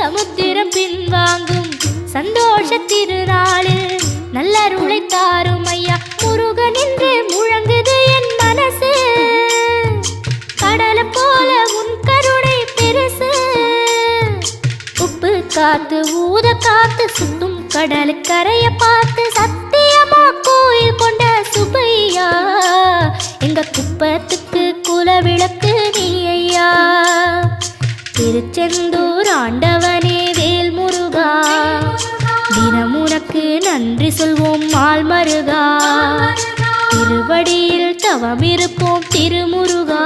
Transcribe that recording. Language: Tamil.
சமுத்திரம் பின்வாங்கும் சந்தோஷ திருநாளில் நல்லருளை தாரும் ஐயா முருகன் என்று முழங்குது என் மனசு. கடலை போல உன் கருணை பெருசு. உப்பு காத்து ஊத காத்து சுத்தும் கடலுக்கரைய பார்த்து சத்தியமா கோயில் கொண்ட சுப்பையா. எங்க குப்பத்துக்கு குலவிளக்கு நீ ஐயா. திருச்செந்தூர் ஆண்டவனே வேல் முருகா, தினம் உனக்கு நன்றி சொல்வோம் மால் மருகா. திருவடியில் தவம் இருப்போம் திருமுருகா.